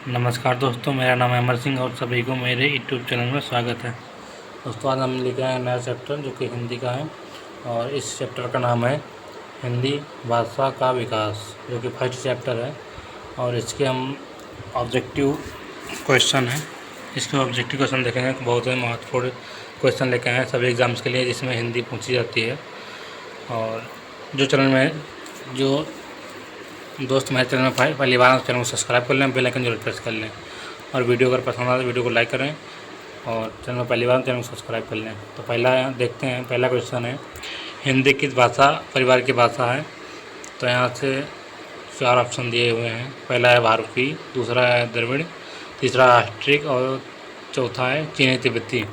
नमस्कार दोस्तों, मेरा नाम है अमर सिंह और सभी को मेरे यूट्यूब चैनल में स्वागत है। दोस्तों, आज हम लेके आए नया चैप्टर जो कि हिंदी का है और इस चैप्टर का नाम है हिंदी भाषा का विकास, जो कि फर्स्ट चैप्टर है। और इसके हम ऑब्जेक्टिव क्वेश्चन है, इसके ऑब्जेक्टिव क्वेश्चन देखेंगे। बहुत ही महत्वपूर्ण क्वेश्चन लेके आए हैं सभी एग्ज़ाम्स के लिए, जिसमें हिंदी पूछी जाती है। और जो चैनल में जो दोस्त मेरे चैनल में पहली बार चैनल को सब्सक्राइब कर लें, बेल आइकन जरूर प्रेस कर लें और वीडियो अगर पसंद आए तो वीडियो को लाइक करें और चैनल में पहली बार चैनल को सब्सक्राइब कर लें। तो पहला देखते हैं, पहला क्वेश्चन है हिंदी किस भाषा परिवार की भाषा है। तो यहाँ से 4 ऑप्शन दिए हुए हैं। पहला है भारतीय, दूसरा है द्रविड़, तीसरा राष्ट्रिक और चौथा है चीनी तिब्बती।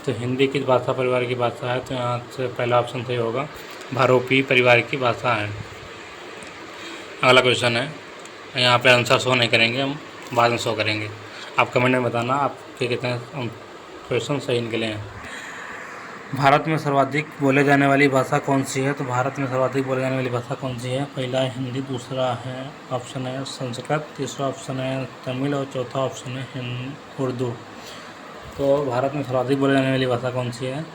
तो हिंदी किस भाषा परिवार की भाषा है, तो यहाँ से पहला ऑप्शन सही होगा, भारोपी परिवार की भाषा है। अगला क्वेश्चन है, यहाँ पे आंसर शो नहीं करेंगे, हम बाद में शो करेंगे। आप कमेंट में बताना आपके कितने क्वेश्चन सही निकले हैं। भारत में सर्वाधिक बोले जाने वाली भाषा कौन सी है। तो भारत में सर्वाधिक बोले जाने वाली भाषा कौन सी है। पहला है हिंदी, दूसरा है ऑप्शन है संस्कृत, तीसरा ऑप्शन है तमिल और चौथा ऑप्शन है उर्दू। तो भारत में सर्वाधिक बोले जाने वाली भाषा कौन सी है,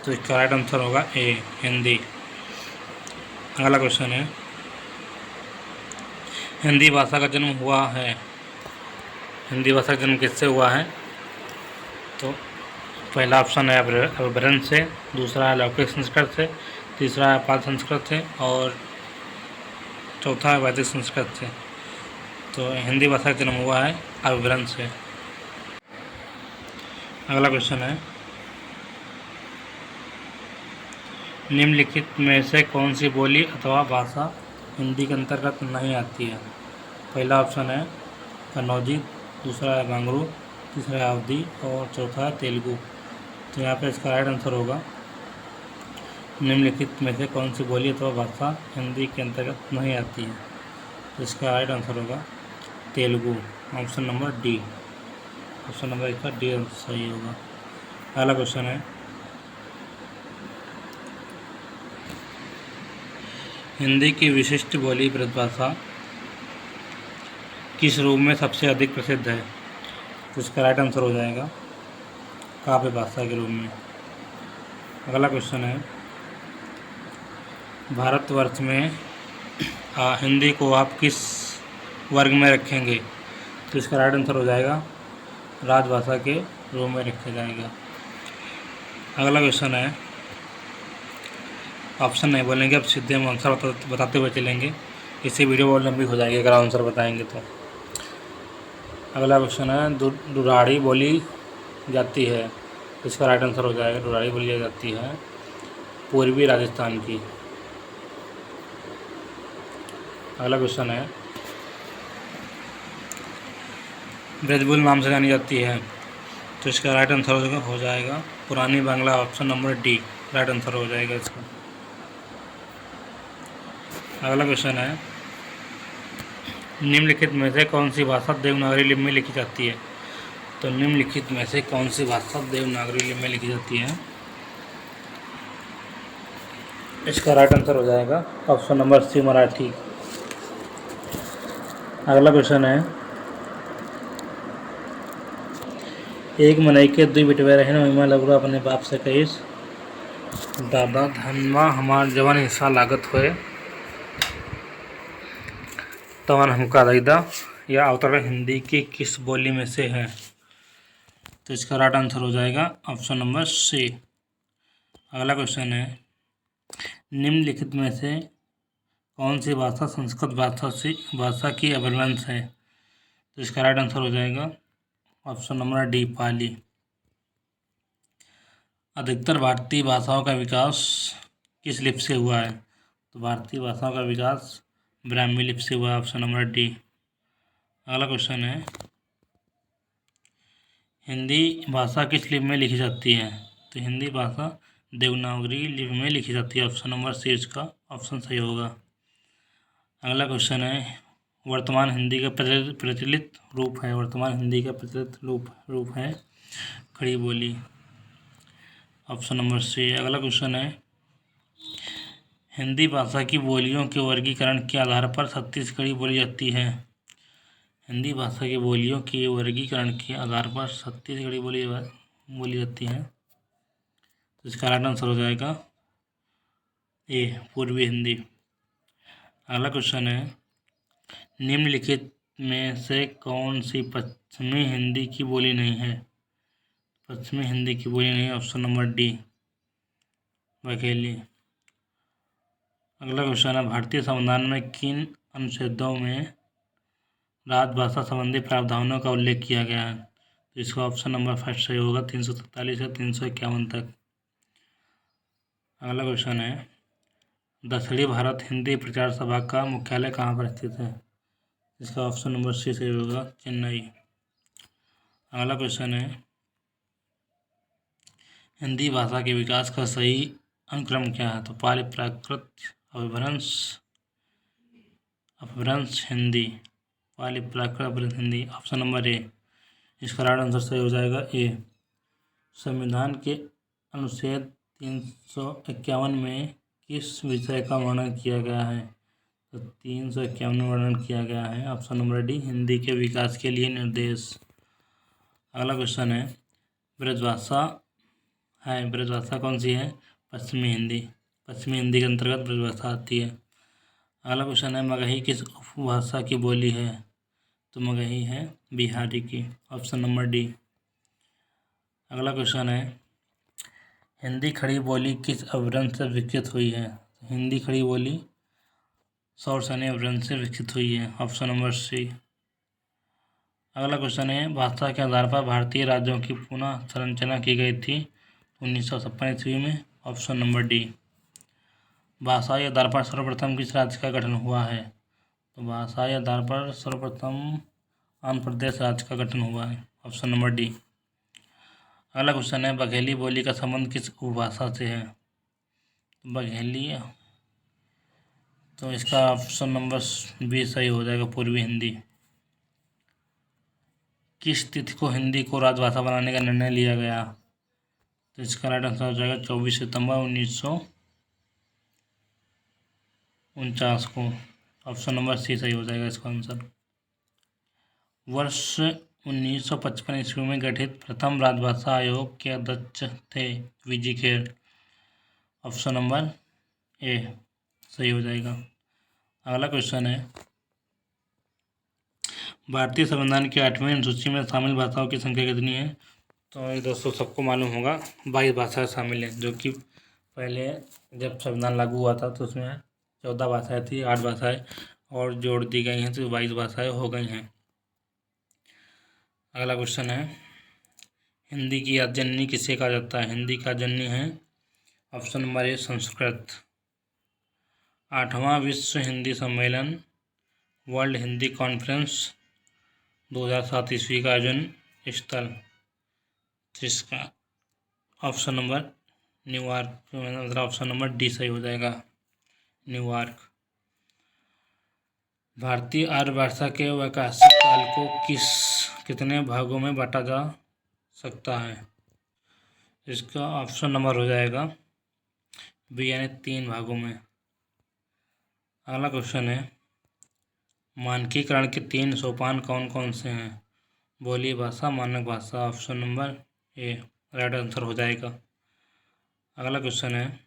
तो इसका राइट आंसर होगा ए, हिंदी। अगला क्वेश्चन है, हिंदी भाषा का जन्म हुआ है, हिंदी भाषा का जन्म किससे हुआ है। तो पहला ऑप्शन है अपभ्रंश से, दूसरा है लौकिक संस्कृत से, तीसरा है पाल संस्कृत से और चौथा है वैदिक संस्कृत से। तो हिंदी भाषा का जन्म हुआ है अपभ्रंश से। अगला क्वेश्चन है, निम्नलिखित में से कौन सी बोली अथवा भाषा हिंदी के अंतर्गत नहीं आती है। पहला ऑप्शन है कन्नौजी, दूसरा है गांगरू, तीसरा है अवधी और चौथा है तेलुगु। तो यहाँ पे इसका राइट आंसर होगा, निम्नलिखित में से कौन सी बोली अथवा भाषा हिंदी के अंतर्गत नहीं आती है। तो इसका राइट आंसर होगा Telugu, option number D. Option number इसका डी सही होगा। अगला क्वेश्चन है, हिंदी की विशिष्ट बोली परिभाषा किस रूप में सबसे अधिक प्रसिद्ध है। तो इसका राइट आंसर हो जाएगा काव्य भाषा के रूप में। अगला क्वेश्चन है, भारतवर्ष में हिंदी को आप किस वर्ग में रखेंगे। तो इसका राइट आंसर हो जाएगा राजभाषा के रूप में रखा जाएगा। अगला क्वेश्चन है, ऑप्शन नहीं बोलेंगे, अब सीधे हम आंसर बताते हुए चलेंगे, इससे वीडियो बहुत लंबी हो जाएगी अगर आंसर बताएंगे तो। अगला क्वेश्चन है, दुराड़ी बोली जाती है। इसका राइट आंसर हो जाएगा दुराड़ी बोली जाती है पूर्वी राजस्थान की। अगला क्वेश्चन है, ब्रजबुल नाम से जानी जाती है। तो इसका राइट आंसर हो जाएगा पुरानी Bangla, option number D right answer हो जाएगा इसका। अगला क्वेश्चन है, निम्नलिखित में से कौन सी भाषा देवनागरी लिपि में लिखी जाती है। तो निम्नलिखित में से कौन सी भाषा देवनागरी लिपि में लिखी जाती है। इसका राइट आंसर हो जाएगा ऑप्शन नंबर सी, मराठी। अगला क्वेश्चन है, एक मनई के दुई बिटवे रहे महिमा लगुरा अपने बाप से कहीस, दादा धनवा हमार जवान हिस्सा लागत हुए तवन हमका दैदा। यह अवतरण हिंदी की किस बोली में से है। तो इसका राइट आंसर हो जाएगा ऑप्शन नंबर सी। अगला क्वेश्चन है, निम्नलिखित में से कौन सी भाषा संस्कृत भाषा की अपभ्रंश है। तो इसका राइट आंसर हो जाएगा ऑप्शन नंबर डी, पाली। अधिकतर भारतीय भाषाओं का विकास किस लिपि से हुआ है। तो भारतीय भाषाओं का विकास ब्राह्मी लिपि से हुआ है, ऑप्शन नंबर डी। अगला क्वेश्चन है, हिंदी भाषा किस लिपि में लिखी जाती है। तो हिंदी भाषा देवनागरी लिपि में लिखी जाती है, ऑप्शन नंबर सी इसका ऑप्शन सही होगा। अगला क्वेश्चन है, वर्तमान हिंदी का प्रचलित रूप है, वर्तमान हिंदी का प्रचलित रूप है खड़ी बोली, ऑप्शन नंबर सी। अगला क्वेश्चन है, हिंदी भाषा की बोलियों के वर्गीकरण के आधार पर छत्तीसगढ़ी बोली जाती है। हिंदी भाषा की बोलियों के वर्गीकरण के आधार पर छत्तीसगढ़ी बोली जाती है। तो इसका राइट आंसर हो जाएगा ए, पूर्वी हिंदी। अगला क्वेश्चन है, निम्नलिखित में से कौन सी पश्चिमी हिंदी की बोली नहीं है? पश्चिमी हिंदी की बोली नहीं, ऑप्शन नंबर डी, बघेली। अगला क्वेश्चन है, भारतीय संविधान में किन अनुच्छेदों में राजभाषा संबंधी प्रावधानों का उल्लेख किया गया है? तो इसका ऑप्शन नंबर फर्स्ट सही होगा, 347 से 351 तक। अगला क्वेश्चन है, दक्षिणी भारत हिंदी प्रचार सभा का मुख्यालय कहाँ पर स्थित है? इसका ऑप्शन नंबर सी सही होगा, चेन्नई। अगला क्वेश्चन है, हिंदी भाषा के विकास का सही अनुक्रम क्या है? तो पाली प्राकृत अपभ्रंश हिंदी, पाली प्राकृत अपभ्रंश हिंदी, ऑप्शन नंबर ए। इसका राइट आंसर सही हो जाएगा ए। संविधान के अनुच्छेद 351 में किस विषय का वर्णन किया गया है? तो 351 में वर्णन किया गया है, ऑप्शन नंबर डी, हिंदी के विकास के लिए निर्देश। अगला क्वेश्चन है, ब्रजभाषा ब्रजभाषा कौन सी है? पश्चिमी हिंदी। पश्चिमी हिंदी के अंतर्गत ब्रजभाषा आती है। अगला क्वेश्चन है, मगही किस उपभाषा की बोली है? तो मगही है बिहारी की, ऑप्शन नंबर डी। अगला क्वेश्चन है, हिंदी खड़ी बोली किस अपभ्रंश से विकसित हुई है? हिंदी खड़ी बोली शौरसेनी अपभ्रंश से विकसित हुई है, ऑप्शन नंबर सी। अगला क्वेश्चन है, भाषा के आधार पर भारतीय राज्यों की पुनः संरचना की गई थी 1956 ईस्वी में, ऑप्शन नंबर डी। भाषाई आधार पर सर्वप्रथम किस राज्य का गठन हुआ है? तो भाषाई आधार पर सर्वप्रथम आंध्र प्रदेश राज्य का गठन हुआ है, ऑप्शन नंबर डी। अगला क्वेश्चन है, बघेली बोली का संबंध किस उपभाषा से है? बघेली, तो इसका ऑप्शन नंबर बी सही हो जाएगा, पूर्वी हिंदी। किस तिथि को हिंदी को राजभाषा बनाने का निर्णय लिया गया? तो इसका राइट आंसर हो जाएगा 24 सितंबर 1949 को, ऑप्शन नंबर सी सही हो जाएगा इसका आंसर। वर्ष 1955 ईस्वी में गठित प्रथम राजभाषा आयोग के अध्यक्ष थे VG Kher, option number A सही हो जाएगा। अगला क्वेश्चन है, भारतीय संविधान की 8वीं अनुसूची में शामिल भाषाओं की संख्या कितनी है? तो ये दोस्तों सबको मालूम होगा 22 भाषाएं शामिल हैं, जो कि पहले जब संविधान लागू हुआ था तो उसमें 14 भाषाएं थी, 8 भाषाएं और जोड़ दी गई हैं, तो 22 भाषाएं हो गई हैं। अगला क्वेश्चन है, हिंदी की आद्य जननी किसे कहा जाता है? हिंदी का जननी है, ऑप्शन नंबर ए, संस्कृत। 8वां विश्व हिंदी सम्मेलन वर्ल्ड हिंदी कॉन्फ्रेंस 2007 ईस्वी का आयोजन स्थल, जिसका ऑप्शन नंबर न्यूयॉर्क, मतलब ऑप्शन नंबर डी सही हो जाएगा, न्यूयॉर्क। भारतीय आर्य भाषा के वैकासिक काल को कितने भागों में बांटा जा सकता है? इसका ऑप्शन नंबर हो जाएगा बी, यानी 3 भागों में। अगला क्वेश्चन है, मानकीकरण के 3 सोपान कौन कौन से हैं? बोली भाषा, मानक भाषा, ऑप्शन नंबर ए राइट आंसर हो जाएगा। अगला क्वेश्चन है,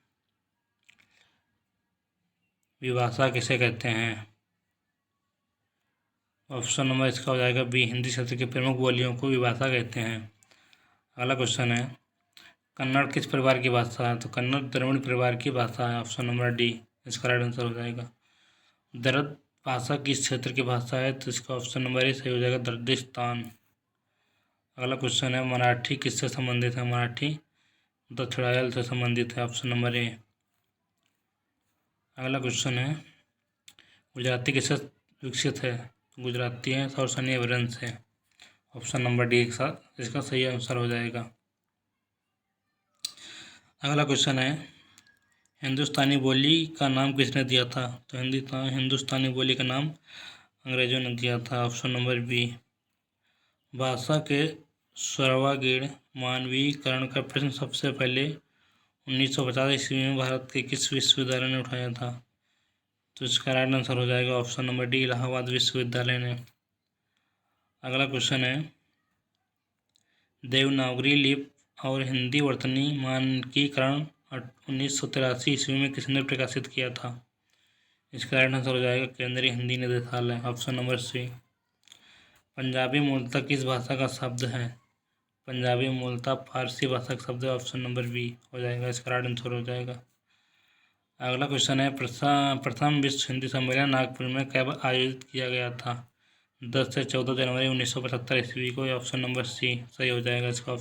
विभाषा किसे कहते हैं? ऑप्शन नंबर इसका हो जाएगा बी, हिंदी क्षेत्र की प्रमुख बोलियों को विभाषा कहते हैं। अगला क्वेश्चन है, कन्नड़ किस परिवार की भाषा है? तो कन्नड़ द्रविड़ परिवार की भाषा है, ऑप्शन नंबर डी इसका राइट आंसर हो जाएगा। दर्द भाषा किस क्षेत्र की भाषा है? तो इसका ऑप्शन नंबर ए सही हो जाएगा, दर्दिस्तान। अगला क्वेश्चन है, मराठी किससे संबंधित है? मराठी दक्षिणायल से संबंधित है, ऑप्शन नंबर ए। अगला क्वेश्चन है, गुजराती किससे विकसित है? गुजराती है शौरसेनी अपभ्रंश है, ऑप्शन नंबर डी के साथ इसका सही आंसर हो जाएगा। अगला क्वेश्चन है, हिंदुस्तानी बोली का नाम किसने दिया था? तो हिंदुस्तानी बोली का नाम अंग्रेजों ने दिया था, ऑप्शन नंबर बी। भाषा के सर्वागीण मानवीकरण का प्रश्न सबसे पहले 1950 ईस्वी में भारत के किस विश्वविद्यालय ने उठाया था? तो इसका राइट आंसर हो जाएगा ऑप्शन नंबर डी, इलाहाबाद विश्वविद्यालय ने। अगला क्वेश्चन है, देवनागरी लिपि और हिंदी वर्तनी मानकीकरण 1983 ईस्वी में किसने प्रकाशित किया था? इसका राइट आंसर हो जाएगा केंद्रीय हिंदी निदेशालय, ऑप्शन नंबर सी। पंजाबी मूलतः किस भाषा का शब्द है? पंजाबी मूलतः फारसी भाषा का शब्द है, ऑप्शन नंबर बी हो जाएगा, इसका राइट आंसर हो जाएगा। अगला क्वेश्चन है, प्रथम विश्व हिंदी सम्मेलन नागपुर में कब आयोजित किया गया था? 10 से 14 जनवरी 1975 ईस्वी को, ऑप्शन नंबर सी सही हो जाएगा इसका।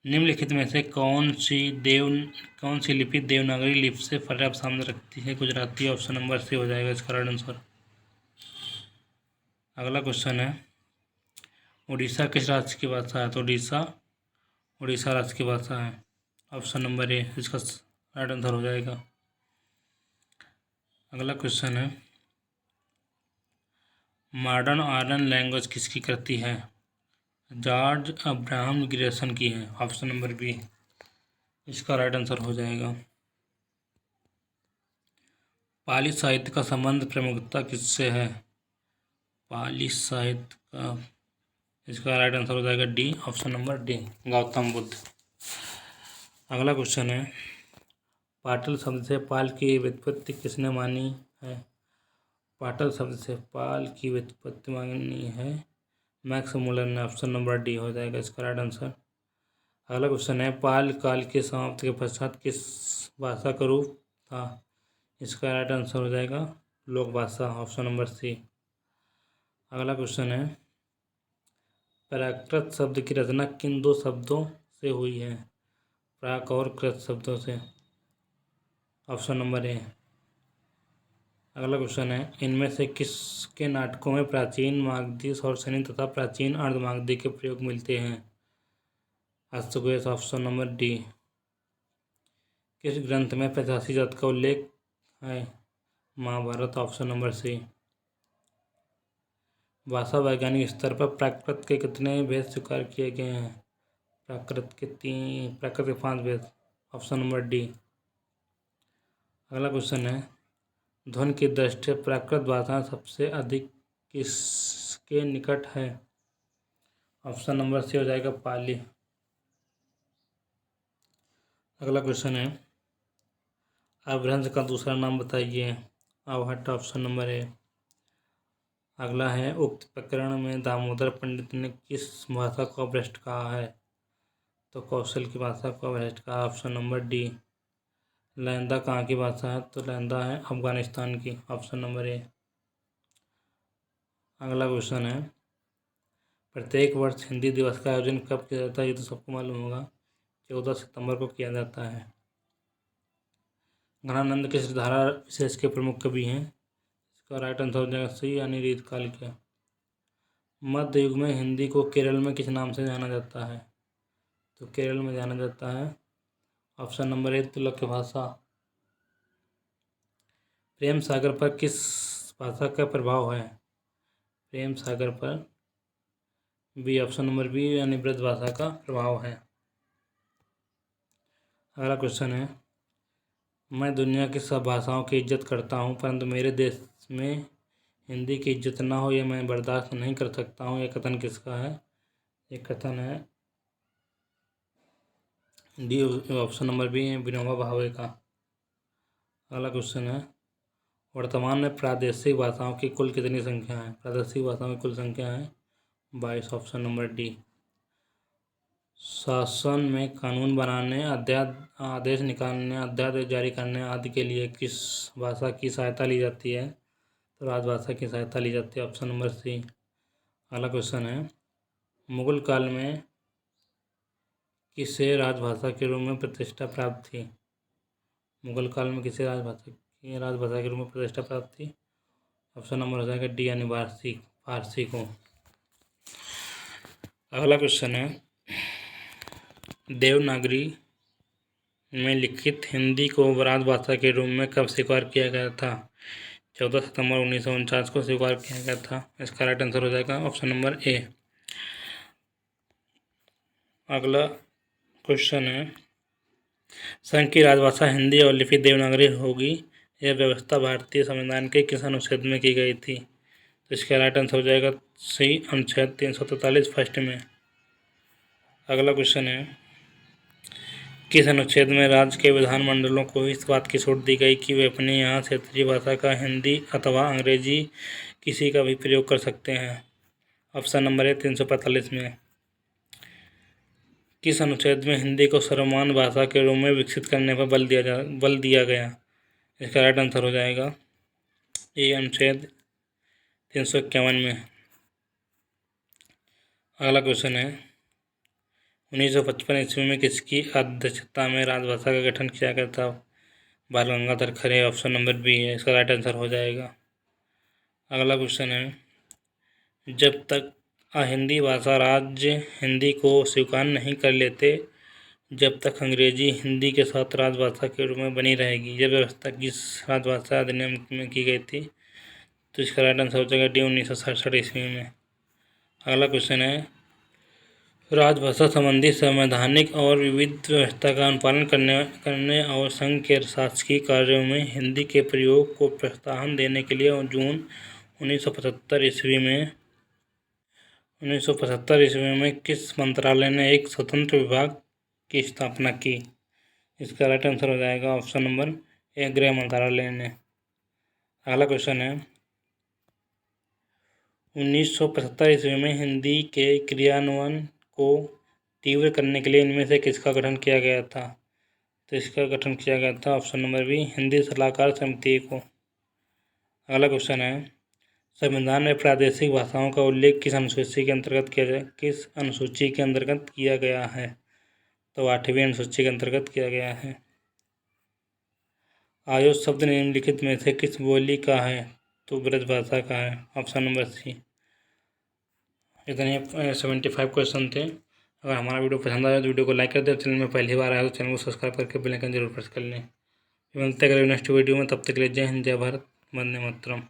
निम्नलिखित में से कौन सी लिपि देवनागरी लिपि से पर्याप्त साम्य रखती है? गुजराती, ऑप्शन नंबर सी हो जाएगा इसका राइट आंसर। अगला क्वेश्चन है, उड़ीसा किस राज्य की भाषा है? तो उड़ीसा राज्य की भाषा है, ऑप्शन नंबर ए इसका राइट आंसर हो जाएगा। अगला क्वेश्चन है, मॉडर्न आर्यन लैंग्वेज किसकी कृति है? जॉर्ज अब्राहम ग्रेसन की है, ऑप्शन नंबर बी इसका राइट आंसर हो जाएगा। पाली साहित्य का संबंध प्रमुखता किससे है? पाली साहित्य का, इसका राइट आंसर हो जाएगा D, option number D Gautam Buddha. अगला क्वेश्चन है, पाटल शब्द से पाल की व्युत्पत्ति किसने मानी है? पाटल शब्द से पाल की व्युत्पत्ति मानी है मैक्स मुलर ने, ऑप्शन नंबर डी हो जाएगा इसका राइट आंसर। अगला क्वेश्चन है, पाल काल के समाप्ति के पश्चात किस भाषा का रूप था? इसका राइट आंसर हो जाएगा लोक भाषा, ऑप्शन नंबर सी। अगला क्वेश्चन है, प्राकृत शब्द की रचना किन दो शब्दों से हुई है? प्राक और कृत शब्दों से, ऑप्शन नंबर ए। अगला क्वेश्चन है, इनमें से किसके नाटकों में प्राचीन मागधी सौरसेनी तथा प्राचीन अर्धमागधी के प्रयोग मिलते हैं? अश्वघोष, ऑप्शन नंबर डी। किस ग्रंथ में 85 जात का उल्लेख है? Mahabharata, option number C. भाषा वैज्ञानिक स्तर पर प्राकृत के कितने भेद स्वीकार किए गए हैं? प्राकृत के 5 भेद, ऑप्शन नंबर डी। अगला क्वेश्चन है, ध्वनि की दृष्टि प्राकृत भाषा सबसे अधिक किसके निकट है? ऑप्शन नंबर सी हो जाएगा पाली। अगला क्वेश्चन है, अपभ्रंश का दूसरा नाम बताइए। अवहट्ट, ऑप्शन नंबर ए। अगला है, उक्त प्रकरण में दामोदर पंडित ने किस भाषा को अपभ्रष्ट कहा है? तो कौशल की भाषा को अपभ्रष्ट कहा, ऑप्शन नंबर डी। लैंदा कहाँ की भाषा है? तो लैंदा है अफगानिस्तान की, ऑप्शन नंबर ए। अगला क्वेश्चन है, प्रत्येक वर्ष हिंदी दिवस का आयोजन कब किया जाता है? ये तो सबको मालूम होगा, 14 सितंबर को किया जाता है। घनानंद किस धारा विशेष के प्रमुख कवि हैं? इसका राइट आंसर हो जाएगा सी, यानी रीतकाल के। मध्य युग में हिंदी को केरल में किस नाम से जाना जाता है? तो केरल में जाना जाता है, ऑप्शन नंबर ए तुलक भाषा। प्रेम सागर पर किस भाषा का प्रभाव है? प्रेम सागर पर बी, ऑप्शन नंबर बी, यानी ब्रज भाषा का प्रभाव है। अगला क्वेश्चन है, मैं दुनिया की सब भाषाओं की इज्जत करता हूँ परंतु मेरे देश में हिंदी की इज्जत ना हो, ये मैं बर्दाश्त नहीं कर सकता हूँ। ये कथन किसका है? ये कथन है D, option number B, Vinoba Bhave का। अगला क्वेश्चन है, वर्तमान में प्रादेशिक भाषाओं की कुल कितनी संख्या है? प्रादेशिक भाषाओं की कुल संख्या है 22, ऑप्शन नंबर डी। शासन में कानून बनाने, आदेश निकालने, अध्यादेश जारी करने आदि के लिए किस भाषा की सहायता ली जाती है? तो राजभाषा की सहायता ली जाती है, ऑप्शन नंबर सी। अगला क्वेश्चन है, मुगल काल में किसे राजभाषा के रूप में प्रतिष्ठा प्राप्त थी? मुगल काल में किसे राजभाषा के रूप में प्रतिष्ठा प्राप्त थी? ऑप्शन नंबर हो जाएगा डी, यानी फारसी को। अगला क्वेश्चन है, देवनागरी में लिखित हिंदी को राजभाषा के रूप में कब स्वीकार किया गया था? 14 सितंबर 1949 को स्वीकार किया गया था। इसका राइट आंसर हो जाएगा ऑप्शन नंबर ए। अगला क्वेश्चन है, संघ की राजभाषा हिंदी और लिपि देवनागरी होगी, यह व्यवस्था भारतीय संविधान के किस अनुच्छेद में की गई थी? तो इसका राइट आंसर हो जाएगा सी, अनुच्छेद 343 फर्स्ट में। अगला क्वेश्चन है, किस अनुच्छेद में राज्य के विधानमंडलों को इस बात की छूट दी गई कि वे अपने यहाँ क्षेत्रीय भाषा का हिंदी अथवा अंग्रेजी किसी का भी प्रयोग कर सकते हैं? ऑप्शन नंबर है 345 में। किस अनुच्छेद में हिंदी को सर्वमान्य भाषा के रूप में विकसित करने पर बल दिया गया? इसका राइट आंसर हो जाएगा ये अनुच्छेद 351 में। अगला क्वेश्चन है, 1955 ईस्वी में किसकी अध्यक्षता में राजभाषा का गठन किया गया था? बाल गंगाधर खरे, ऑप्शन नंबर बी है, इसका राइट आंसर हो जाएगा। अगला क्वेश्चन है, जब तक हिंदी भाषा राज्य हिंदी को स्वीकार नहीं कर लेते, जब तक अंग्रेजी हिंदी के साथ राजभाषा के रूप में बनी रहेगी। यह व्यवस्था किस राजभाषा अधिनियम में की गई थी? तो इसका राइट आंसर हो जाएगा डी, 1967 ईस्वी में। अगला क्वेश्चन है, राजभाषा संबंधी संवैधानिक और विविध व्यवस्था का अनुपालन करने और संघ के शासकीय कार्यों में हिंदी के प्रयोग को प्रोत्साहन देने के लिए जून 1975 ईस्वी में किस मंत्रालय ने एक स्वतंत्र विभाग की स्थापना की? इसका राइट आंसर हो जाएगा ऑप्शन नंबर ए, गृह मंत्रालय ने। अगला क्वेश्चन है, 1975 ईस्वी में हिंदी के क्रियान्वयन को तीव्र करने के लिए इनमें से किसका गठन किया गया था? तो इसका गठन किया गया था ऑप्शन नंबर बी, हिंदी सलाहकार समिति को। अगला क्वेश्चन है, संविधान में प्रादेशिक भाषाओं का उल्लेख किस अनुसूची के अंतर्गत किया गया है? तो 8वीं अनुसूची के अंतर्गत किया गया है। आयो शब्द निम्नलिखित में से किस बोली का है? तो ब्रज भाषा का है, ऑप्शन नंबर सी। इतने 75 क्वेश्चन थे। अगर हमारा वीडियो पसंद आया तो वीडियो को लाइक कर दें। चैनल में पहली बार आया तो चैनल को सब्सक्राइब करके बेल आइकन जरूर प्रेस कर लें। मिलते हैं अगले नेक्स्ट वीडियो में, तब तक के लिए जय हिंद, जय भारत, वंदे मातरम।